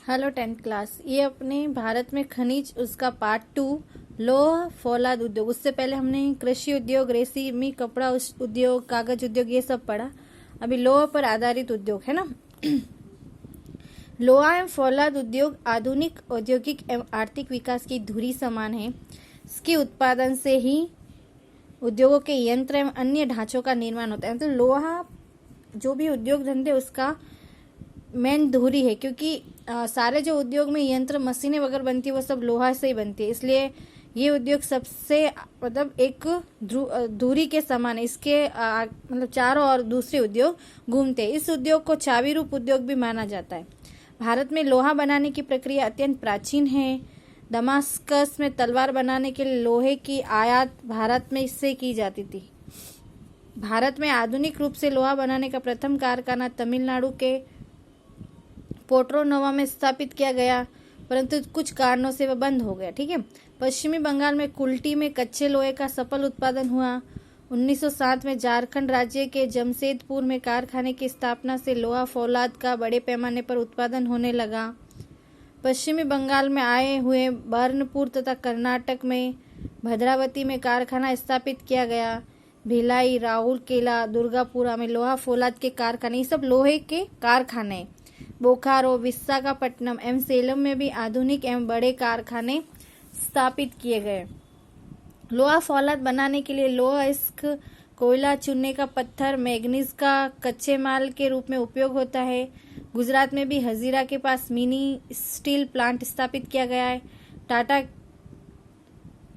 Hello 10th class. ये अपने भारत में खनिज उसका पार्ट 2 लोह फौलाद उद्योग। उससे पहले हमने कृषि उद्योग, रेशमी कपड़ा उद्योग, कागज उद्योग ये सब पढ़ा। अभी लोह पर आधारित उद्योग है ना। लोहा एवं फौलाद उद्योग आधुनिक औद्योगिक एवं आर्थिक विकास की धुरी समान है। इसके उत्पादन से ही उद्योगों के यंत्र एवं अन्य ढांचों का निर्माण होता है। तो लोहा जो भी उद्योग धंधे उसका मेन धुरी है, क्योंकि सारे जो उद्योग में यंत्र मशीनें वगैरह बनती है वो सब लोहा से ही बनती है। इसलिए ये उद्योग सबसे मतलब एक धुरी के समान है। इसके मतलब चारों ओर दूसरे उद्योग घूमते हैं। इस उद्योग को चाबी रूप उद्योग भी माना जाता है। भारत में लोहा बनाने की प्रक्रिया अत्यंत प्राचीन है। दमास्कस में तलवार बनाने के लिए लोहे की आयात भारत में इससे की जाती थी। भारत में आधुनिक रूप से लोहा बनाने का प्रथम कारखाना तमिलनाडु के पोर्टो नोवा में स्थापित किया गया, परंतु कुछ कारणों से वह बंद हो गया। ठीक है। पश्चिमी बंगाल में कुल्टी में कच्चे लोहे का सफल उत्पादन हुआ। 1907 में झारखंड राज्य के जमशेदपुर में कारखाने की स्थापना से लोहा फौलाद का बड़े पैमाने पर उत्पादन होने लगा। पश्चिमी बंगाल में आए हुए बर्नपुर तथा कर्नाटक में भद्रावती में कारखाना स्थापित किया गया। भिलाई, राउरकेला, दुर्गापुरा में लोहा फौलाद के कारखाने, ये सब लोहे के कारखाने। बोकारो, विशाखापट्टनम एवं सेलम में भी आधुनिक एवं बड़े कारखाने स्थापित किए गए। लोहा फौलाद बनाने के लिए लोहा इस्क, कोयला, चूने का पत्थर, मैग्नीज का कच्चे माल के रूप में उपयोग होता है। गुजरात में भी हजीरा के पास मिनी स्टील प्लांट स्थापित किया गया है। टाटा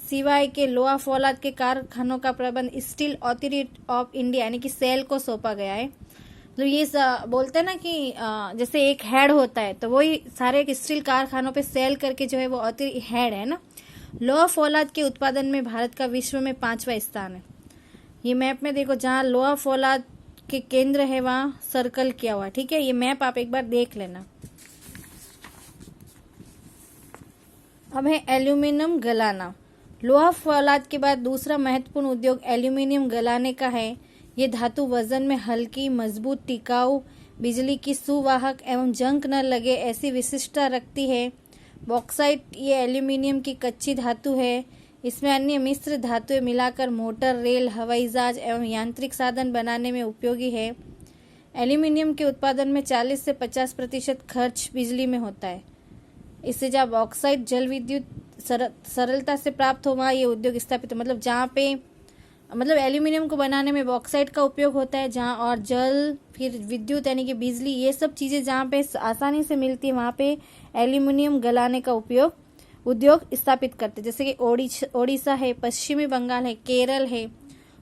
सिवाय के लोहा फौलाद के कारखानों का प्रबंध स्टील अथॉरिटी ऑफ इंडिया यानी कि सेल को सौंपा गया है। तो ये बोलते हैं ना कि जैसे एक हेड होता है, तो वही सारे स्टील कारखानों पे सेल करके जो है वो हेड है ना। लोहा फौलाद के उत्पादन में भारत का विश्व में 5वां स्थान है। ये मैप में देखो, जहाँ लोहा फौलाद के केंद्र है वहां सर्कल किया हुआ। ठीक है, ये मैप आप एक बार देख लेना। अब है एल्यूमिनियम गलाना। लोहा फौलाद के बाद दूसरा महत्वपूर्ण उद्योग एल्यूमिनियम गलाने का है। ये धातु वजन में हल्की, मजबूत, टिकाऊ, बिजली की सुवाहक एवं जंग न लगे ऐसी विशिष्टता रखती है। बॉक्साइट ये एल्यूमिनियम की कच्ची धातु है। इसमें अन्य मिश्र धातुएं मिलाकर मोटर, रेल, हवाई जहाज एवं यांत्रिक साधन बनाने में उपयोगी है। एल्यूमिनियम के उत्पादन में 40 से 50% खर्च बिजली में होता है। इससे जहाँ बॉक्साइट जल विद्युत सरलता से प्राप्त हो वहाँ ये उद्योग स्थापित हो। मतलब जहाँ पे एल्यूमिनियम को बनाने में बॉक्साइट का उपयोग होता है, जहाँ और जल, फिर विद्युत यानी कि बिजली, ये सब चीज़ें जहाँ पे आसानी से मिलती है वहाँ पे एल्यूमिनियम गलाने का उद्योग स्थापित करते हैं। जैसे कि ओडिशा है, पश्चिमी बंगाल है, केरल है,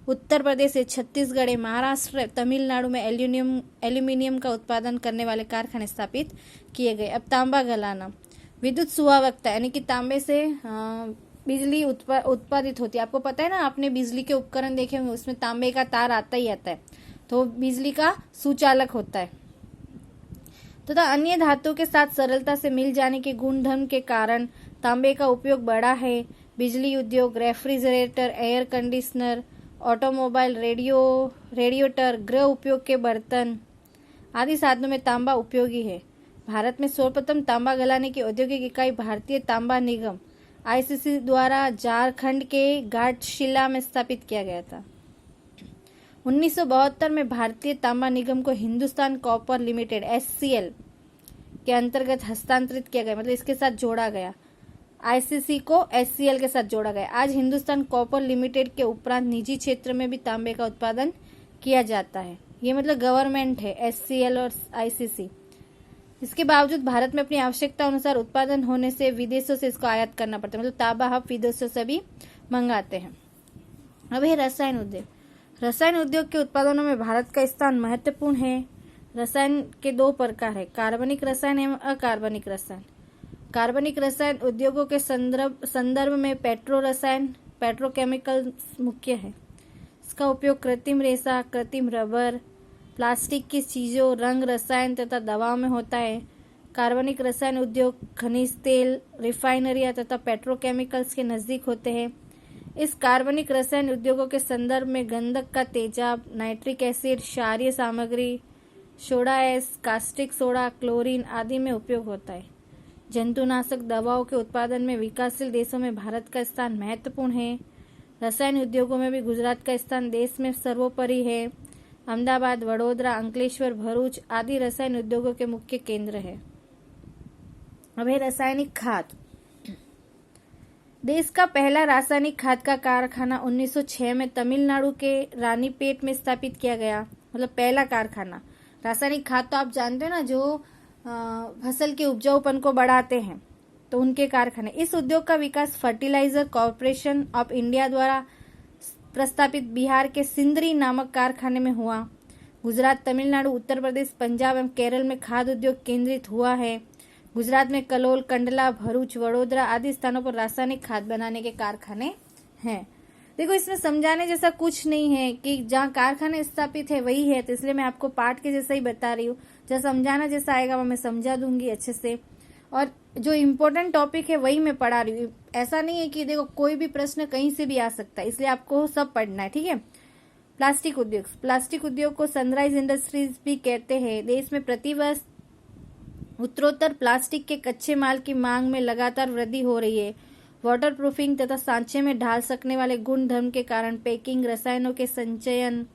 उत्तर प्रदेश है, छत्तीसगढ़ है, महाराष्ट्र है, तमिलनाडु में एल्यूमिनियम का उत्पादन करने वाले कारखाने स्थापित किए गए। अब तांबा गलाना। विद्युत सुवाहकता यानी कि तांबे से बिजली उत्पादित होती है। आपको पता है ना, आपने बिजली के उपकरण देखे होंगे, उसमें तांबे का तार आता ही आता है, तो बिजली का सुचालक होता है। तथा अन्य धातु के साथ सरलता से मिल जाने के गुणधर्म के कारण तांबे का उपयोग बढ़ा है। बिजली उद्योग, refrigerator, air conditioner, automobile, radiator, गृह उपयोग के बर्तन आदि साधनों में तांबा उपयोगी है। भारत में सर्वप्रथम तांबा गलाने की औद्योगिक इकाई भारतीय तांबा निगम ICC द्वारा झारखंड के घाटशिला में स्थापित किया गया था। 1972 में भारतीय तांबा निगम को हिंदुस्तान कॉपर लिमिटेड SCL के अंतर्गत हस्तांतरित किया गया, मतलब इसके साथ जोड़ा गया। ICC को SCL के साथ जोड़ा गया। आज हिंदुस्तान कॉपर लिमिटेड के उपरांत निजी क्षेत्र में भी तांबे का उत्पादन किया जाता है। ये मतलब गवर्नमेंट है SCL और ICC। इसके बावजूद भारत में अपनी आवश्यकता अनुसार उत्पादन होने से विदेशों से इसको आयात करना पड़ता है। मतलब तांबा हम विदेशों से भी मंगाते हैं। अब है रसायन उद्योग। रसायन उद्योग के उत्पादनों में भारत का स्थान महत्वपूर्ण है। रसायन के 2 प्रकार है, कार्बनिक रसायन एवं अकार्बनिक रसायन। कार्बनिक रसायन उद्योगों के संदर्भ में पेट्रोकेमिकल मुख्य है। इसका उपयोग कृत्रिम रेशा, कृत्रिम रबर, प्लास्टिक की चीजों, रंग, रसायन तथा दवाओं में होता है। कार्बनिक रसायन उद्योग खनिज तेल, रिफाइनरियां तथा पेट्रोकेमिकल्स के नजदीक होते हैं। इस कार्बनिक रसायन उद्योगों के संदर्भ में गंधक का तेजाब, नाइट्रिक एसिड, क्षारीय सामग्री, soda ash, caustic soda, chlorine आदि में उपयोग होता है। जंतुनाशक दवाओं के उत्पादन में विकासशील देशों में भारत का स्थान महत्वपूर्ण है। रसायन उद्योगों में भी गुजरात का स्थान देश में सर्वोपरि है। अहमदाबाद, वडोदरा, अंकलेश्वर, भरूच आदि रसायन उद्योगों के मुख्य केंद्र है। अब है रासायनिक खाद। देश का पहला रासायनिक खाद का कारखाना 1906 में तमिलनाडु के रानीपेट में स्थापित किया गया। मतलब पहला कारखाना। रासायनिक खाद तो आप जानते हो ना, जो फसल के उपजाऊपन को बढ़ाते हैं, तो उनके कारखाने। इस उद्योग का विकास फर्टिलाइजर कॉर्पोरेशन ऑफ इंडिया द्वारा प्रस्तापित बिहार के सिंदरी नामक कारखाने में हुआ। गुजरात, तमिलनाडु, उत्तर प्रदेश, पंजाब एवं केरल में खाद उद्योग केंद्रित हुआ है। गुजरात में कलोल, कंडला, भरूच, वडोदरा आदि स्थानों पर रासायनिक खाद बनाने के कारखाने हैं। देखो, इसमें समझाने जैसा कुछ नहीं है कि जहाँ कारखाने स्थापित है वही है, तो इसलिए मैं आपको पाठ के जैसा ही बता रही हूँ। जहाँ समझाना जैसा आएगा वो मैं समझा दूंगी अच्छे से, और जो इम्पोर्टेंट टॉपिक है वही मैं पढ़ा रही हूँ। ऐसा नहीं है कि देखो कोई भी प्रश्न कहीं से भी आ सकता है, इसलिए आपको सब पढ़ना है, ठीक है। प्लास्टिक उद्योग। प्लास्टिक उद्योग को सनराइज इंडस्ट्रीज भी कहते हैं। देश में प्रतिवर्ष उत्तरोत्तर प्लास्टिक के कच्चे माल की मांग में लगातार वृद्धि हो रही है। वाटर प्रूफिंग तथा सांचे में ढाल सकने वाले गुण धर्म के कारण पैकिंग, रसायनों के संचयन,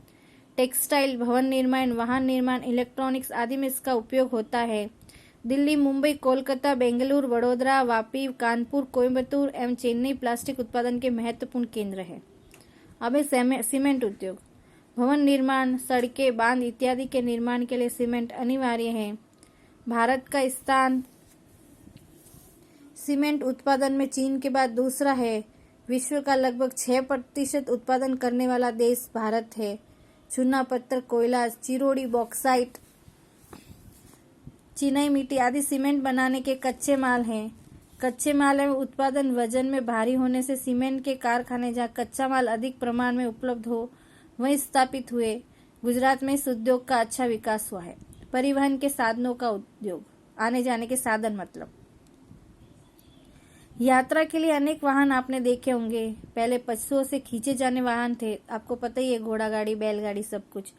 टेक्सटाइल, भवन निर्माण, वाहन निर्माण, इलेक्ट्रॉनिक्स आदि में इसका उपयोग होता है। दिल्ली, मुंबई, कोलकाता, बेंगलुरु, वडोदरा, वापी, कानपुर, कोयम्बतूर एवं चेन्नई प्लास्टिक उत्पादन के महत्वपूर्ण केंद्र है। अब है सीमेंट उद्योग। भवन निर्माण, सड़कें, बांध इत्यादि के निर्माण के लिए सीमेंट अनिवार्य है। भारत का स्थान सीमेंट उत्पादन में चीन के बाद दूसरा है। विश्व का लगभग 6% उत्पादन करने वाला देश भारत है। चूना पत्थर, कोयला, चिरोड़ी, बॉक्साइट, चिनाई मिट्टी आदि सीमेंट बनाने के कच्चे माल हैं। कच्चे माल एवं उत्पादन वजन में भारी होने से सीमेंट के कारखाने जहाँ कच्चा माल अधिक प्रमाण में उपलब्ध हो वहीं स्थापित हुए। गुजरात में इस उद्योग का अच्छा विकास हुआ है। परिवहन के साधनों का उद्योग, आने जाने के साधन मतलब यात्रा के लिए अनेक वाहन आपने देखे होंगे। पहले पशुओं से खींचे जाने वाहन थे, आपको पता ही है, घोड़ा गाड़ी, बैलगाड़ी सब कुछ,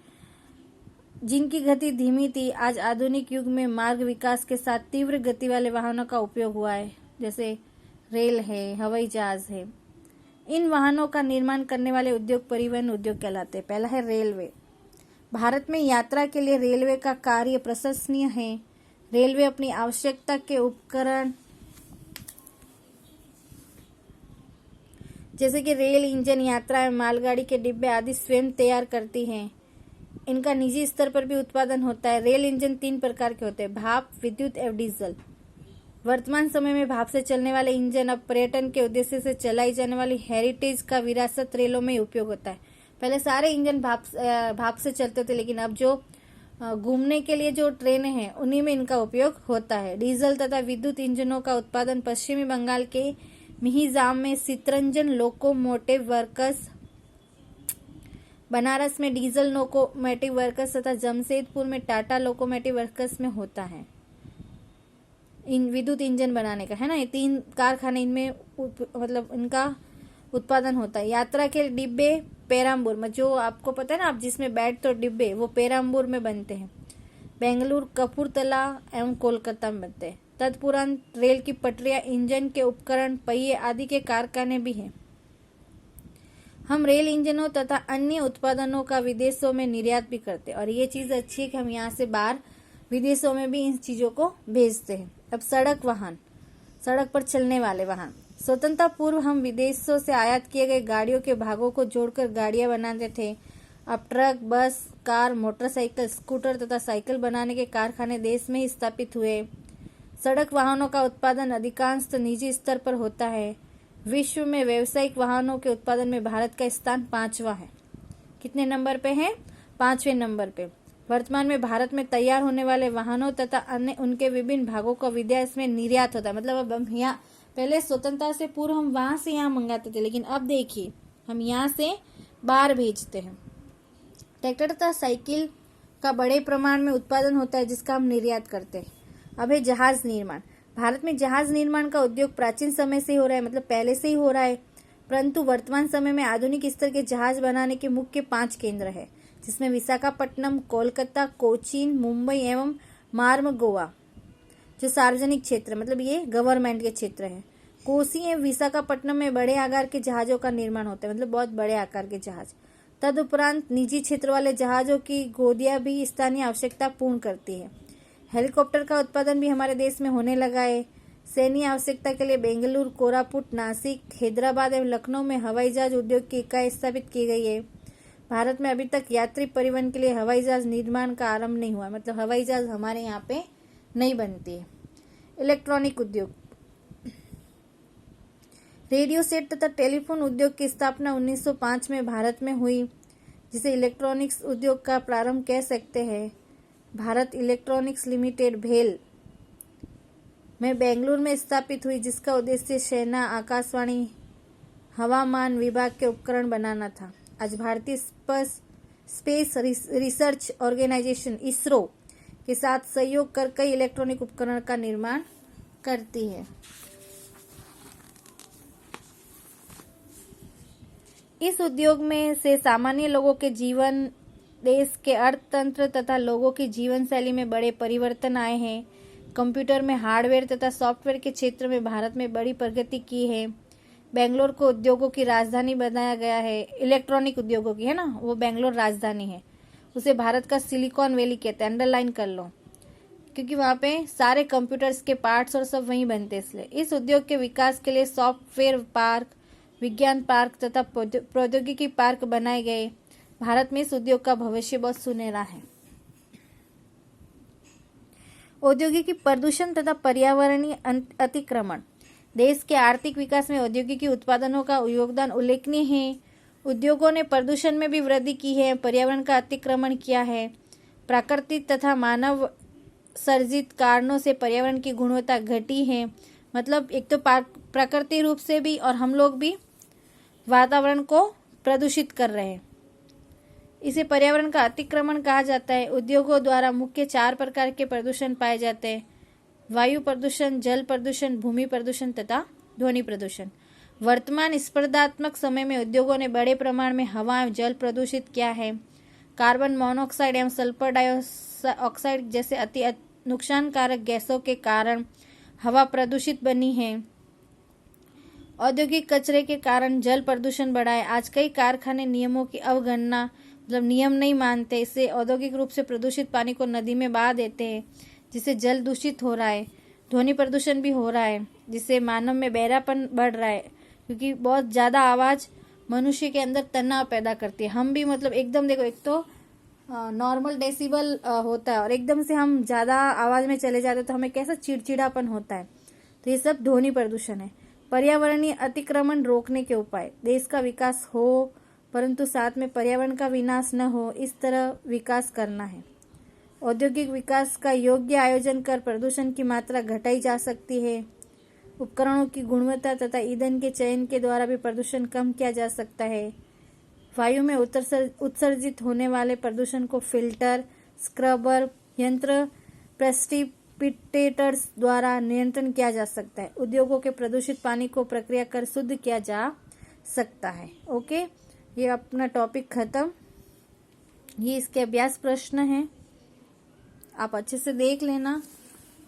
जिनकी गति धीमी थी। आज आधुनिक युग में मार्ग विकास के साथ तीव्र गति वाले वाहनों का उपयोग हुआ है, जैसे रेल है, हवाई जहाज है। इन वाहनों का निर्माण करने वाले उद्योग परिवहन उद्योग कहलाते हैं। पहला है रेलवे। भारत में यात्रा के लिए रेलवे का कार्य प्रशंसनीय है। रेलवे अपनी आवश्यकता के उपकरण जैसे कि रेल इंजन, यात्रा एवं मालगाड़ी के डिब्बे आदि स्वयं तैयार करती हैं। इनका निजी स्तर पर भी उत्पादन होता है। रेल इंजन 3 प्रकार के होते हैं: भाप, विद्युत एवं डीजल। वर्तमान समय में भाप से चलने वाले इंजन अब पर्यटन के उद्देश्य से चलाई जाने वाली हेरिटेज का विरासत रेलों में उपयोग होता है। पहले सारे इंजन भाप से चलते थे, लेकिन अब जो घूमने के लिए जो ट्रेनें हैं उन्हीं में इनका उपयोग होता है। डीजल तथा विद्युत इंजनों का उत्पादन पश्चिमी बंगाल के मिहिजाम में चित्तरंजन लोकोमोटिव वर्कर्स, बनारस में डीजल लोकोमोटिव वर्कर्स तथा जमशेदपुर में टाटा लोकोमोटिव वर्कर्स में होता है। इन विद्युत इंजन बनाने का है ना, ये 3 कारखाने इनमें मतलब इनका उत्पादन होता है। यात्रा के डिब्बे पेराम्बूर में, जो आपको पता है ना, आप जिसमें बैठते हो डिब्बे, वो पेराम्बूर में बनते हैं। बेंगलुरु, कपूरथला एवं कोलकाता में बनते हैं। तत्पुरांत रेल की पटरियां, इंजन के उपकरण, पहिए आदि के कारखाने भी हैं। हम रेल इंजनों तथा अन्य उत्पादनों का विदेशों में निर्यात भी करते हैं, और ये चीज अच्छी है कि हम यहाँ से बाहर विदेशों में भी इन चीजों को भेजते हैं। अब सड़क वाहन, सड़क पर चलने वाले वाहन। स्वतंत्रता पूर्व हम विदेशों से आयात किए गए गाड़ियों के भागों को जोड़कर गाड़ियां बनाते थे। अब ट्रक, बस, कार, मोटरसाइकिल, स्कूटर तथा साइकिल बनाने के कारखाने देश में ही स्थापित हुए। सड़क वाहनों का उत्पादन अधिकांशतः निजी स्तर पर होता है। विश्व में व्यावसायिक वाहनों के उत्पादन में भारत का स्थान 5वां है। कितने नंबर पे है? 5वें नंबर पे। वर्तमान में भारत में तैयार होने वाले वाहनों तथा अन्य उनके विभिन्न भागों का विदेश में निर्यात होता है। मतलब अब हम यहाँ, पहले स्वतंत्रता से पूर्व हम वहां से यहाँ मंगाते थे, लेकिन अब देखिए हम यहाँ से बाहर भेजते हैं। ट्रैक्टर तथा साइकिल का बड़े प्रमाण में उत्पादन होता है, जिसका हम निर्यात करते हैं। अब है जहाज निर्माण। भारत में जहाज निर्माण का उद्योग प्राचीन समय से हो रहा है, मतलब पहले से ही हो रहा है, परंतु वर्तमान समय में आधुनिक स्तर के जहाज बनाने के मुख्य 5 केंद्र है, जिसमें विशाखापट्टनम, कोलकाता, कोचीन, मुंबई एवं मार्म गोवा। जो सार्वजनिक क्षेत्र, मतलब ये गवर्नमेंट के क्षेत्र है। कोसी एवं विशाखापट्टनम में बड़े आकार के जहाजों का निर्माण होता है, मतलब बहुत बड़े आकार के जहाज। तदुपरांत निजी क्षेत्र वाले जहाजों की गोदियां भी स्थानीय आवश्यकता पूर्ण करती है। हेलीकॉप्टर का उत्पादन भी हमारे देश में होने लगा है। सैन्य आवश्यकता के लिए बेंगलुरु, कोरापुट, नासिक, हैदराबाद एवं लखनऊ में हवाई जहाज उद्योग की इकाई स्थापित की गई है। भारत में अभी तक यात्री परिवहन के लिए हवाई जहाज निर्माण का आरंभ नहीं हुआ, मतलब हवाई जहाज हमारे यहाँ पे नहीं बनती है। इलेक्ट्रॉनिक उद्योग, रेडियो सेट तथा टेलीफोन उद्योग की स्थापना 1905 में भारत में हुई, जिसे इलेक्ट्रॉनिक्स उद्योग का प्रारंभ कह सकते हैं। भारत इलेक्ट्रॉनिक्स लिमिटेड भेल में बेंगलुरु में स्थापित हुई, जिसका उद्देश्य सेना, आकाशवाणी, हवामान विभाग के उपकरण बनाना था। आज भारतीय स्पेस रिसर्च ऑर्गेनाइजेशन इसरो के साथ सहयोग कर कई इलेक्ट्रॉनिक उपकरण का निर्माण करती है। इस उद्योग में से सामान्य लोगों के जीवन, देश के अर्थतंत्र तथा लोगों की जीवन शैली में बड़े परिवर्तन आए हैं। कंप्यूटर में हार्डवेयर तथा सॉफ्टवेयर के क्षेत्र में भारत में बड़ी प्रगति की है। बेंगलोर को उद्योगों की राजधानी बनाया गया है। इलेक्ट्रॉनिक उद्योगों की है ना, वो बेंगलोर राजधानी है। उसे भारत का सिलिकॉन वैली कहते हैं, अंडरलाइन कर लो, क्योंकि वहाँ पे सारे कंप्यूटर्स के पार्ट्स और सब वहीं बनते हैं। इसलिए इस उद्योग के विकास के लिए सॉफ्टवेयर पार्क, विज्ञान पार्क तथा प्रौद्योगिकी पार्क बनाए गए। भारत में इस उद्योग का भविष्य बहुत सुनहरा है। औद्योगिकी प्रदूषण तथा पर्यावरणीय अतिक्रमण, देश के आर्थिक विकास में औद्योगिकी उत्पादनों का योगदान उल्लेखनीय है। उद्योगों ने प्रदूषण में भी वृद्धि की है, पर्यावरण का अतिक्रमण किया है। प्राकृतिक तथा मानव सर्जित कारणों से पर्यावरण की गुणवत्ता घटी है, मतलब एक तो प्राकृतिक रूप से भी और हम लोग भी वातावरण को प्रदूषित कर रहे हैं। इसे पर्यावरण का अतिक्रमण कहा जाता है। उद्योगों द्वारा मुख्य 4 प्रकार के प्रदूषण पाए जाते हैं: वायु प्रदूषण, जल प्रदूषण, भूमि प्रदूषण तथा ध्वनि प्रदूषण। वर्तमान स्पर्धात्मक समय में उद्योगों ने बड़े प्रमाण में हवा एवं जल प्रदूषित किया है। कार्बन मोनोऑक्साइड एवं सल्फर डाइऑक्साइड जैसे अति नुकसानकारक गैसों के कारण हवा प्रदूषित बनी है। औद्योगिक कचरे के कारण जल प्रदूषण बढ़ा है। आज कई कारखाने नियमों की अवगणना, मतलब नियम नहीं मानते, इससे औद्योगिक रूप से प्रदूषित पानी को नदी में बहा देते हैं, जिससे जल दूषित हो रहा है। ध्वनि प्रदूषण भी हो रहा है, जिससे मानव में बहरापन बढ़ रहा है, क्योंकि बहुत ज़्यादा आवाज़ मनुष्य के अंदर तनाव पैदा करती है। हम भी मतलब एकदम देखो, एक तो नॉर्मल डेसिबल होता है और एकदम से हम ज़्यादा आवाज़ में चले जाते हैं तो हमें कैसा चिड़चिड़ापन होता है। तो ये सब ध्वनि प्रदूषण है। पर्यावरणीय अतिक्रमण रोकने के उपाय, देश का विकास हो परंतु साथ में पर्यावरण का विनाश न हो, इस तरह विकास करना है। औद्योगिक विकास का योग्य आयोजन कर प्रदूषण की मात्रा घटाई जा सकती है। उपकरणों की गुणवत्ता तथा ईंधन के चयन के द्वारा भी प्रदूषण कम किया जा सकता है। वायु में उत्सर्जित होने वाले प्रदूषण को फिल्टर, स्क्रबर, यंत्र, प्रेसिपिटेटर्स द्वारा नियंत्रण किया जा सकता है। उद्योगों के प्रदूषित पानी को प्रक्रिया कर शुद्ध किया जा सकता है। ओके, ये अपना टॉपिक खत्म। ये इसके अभ्यास प्रश्न हैं, आप अच्छे से देख लेना।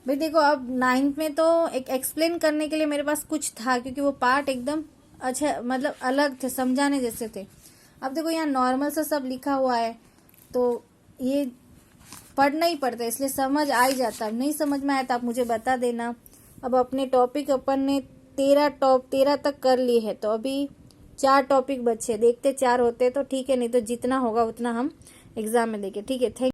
भाई देखो, अब 9th में तो एक एक्सप्लेन करने के लिए मेरे पास कुछ था, क्योंकि वो पार्ट एकदम अच्छा मतलब अलग थे, समझाने जैसे थे। अब देखो यहाँ नॉर्मल से सब लिखा हुआ है, तो ये पढ़ना ही पड़ता है, इसलिए समझ आ ही जाता है। नहीं समझ में आया तो आप मुझे बता देना। अब अपने टॉपिक अपन ने 13 तक कर लिए है, तो अभी 4 टॉपिक बचे। देखते 4 होते तो ठीक है, नहीं तो जितना होगा उतना हम एग्जाम में देंगे। ठीक है, थैंक